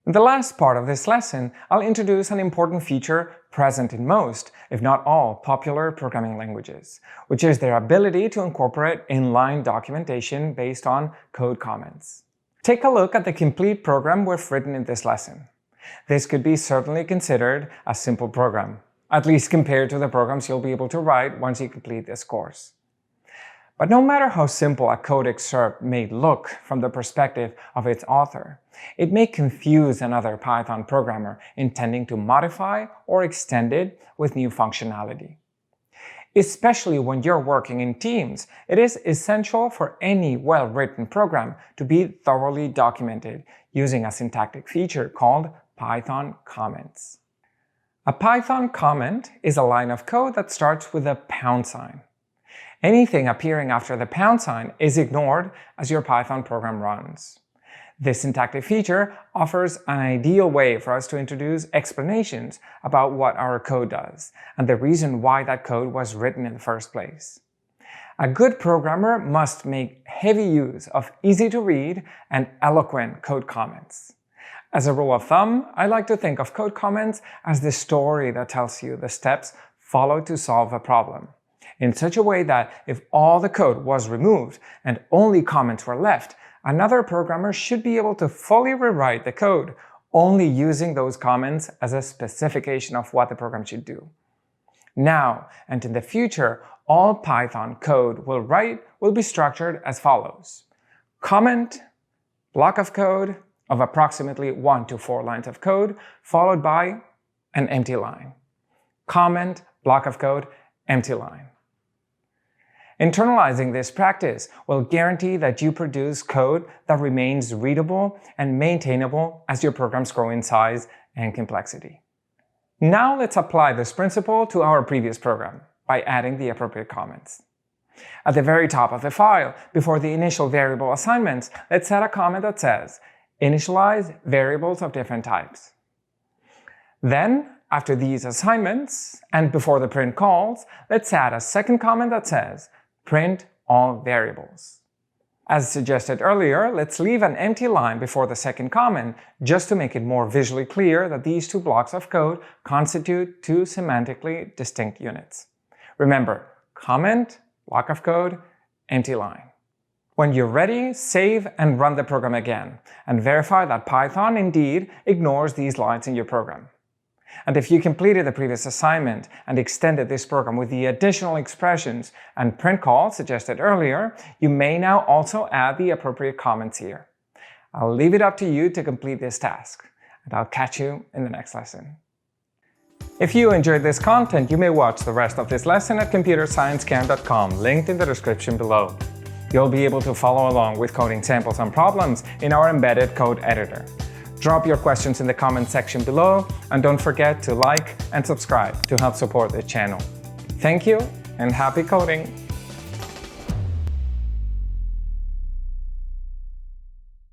In the last part of this lesson, I'll introduce an important feature present in most, if not all, popular programming languages, which is their ability to incorporate inline documentation based on code comments. Take a look at the complete program we've written in this lesson. This could be certainly considered a simple program, at least compared to the programs you'll be able to write once you complete this course. But no matter how simple a code excerpt may look from the perspective of its author, it may confuse another Python programmer intending to modify or extend it with new functionality. Especially when you're working in teams, it is essential for any well-written program to be thoroughly documented using a syntactic feature called Python comments. A Python comment is a line of code that starts with a pound sign. Anything appearing after the pound sign is ignored as your Python program runs. This syntactic feature offers an ideal way for us to introduce explanations about what our code does and the reason why that code was written in the first place. A good programmer must make heavy use of easy-to-read and eloquent code comments. As a rule of thumb, I like to think of code comments as the story that tells you the steps followed to solve a problem, in such a way that if all the code was removed and only comments were left, another programmer should be able to fully rewrite the code, only using those comments as a specification of what the program should do. Now, and in the future, all Python code will be structured as follows. Comment, block of code of approximately 1 to 4 lines of code, followed by an empty line. Comment, block of code, empty line. Internalizing this practice will guarantee that you produce code that remains readable and maintainable as your programs grow in size and complexity. Now let's apply this principle to our previous program by adding the appropriate comments. At the very top of the file, before the initial variable assignments, let's add a comment that says, initialize variables of different types. Then, after these assignments, and before the print calls, let's add a second comment that says, print all variables. As suggested earlier, let's leave an empty line before the second comment just to make it more visually clear that these two blocks of code constitute two semantically distinct units. Remember, comment, block of code, empty line. When you're ready, save and run the program again, and verify that Python indeed ignores these lines in your program. And if you completed the previous assignment and extended this program with the additional expressions and print call suggested earlier, you may now also add the appropriate comments here. I'll leave it up to you to complete this task, and I'll catch you in the next lesson. If you enjoyed this content, you may watch the rest of this lesson at computersciencecamp.com, linked in the description below. You'll be able to follow along with coding samples and problems in our embedded code editor. Drop your questions in the comment section below, and don't forget to like and subscribe to help support the channel. Thank you, and happy coding!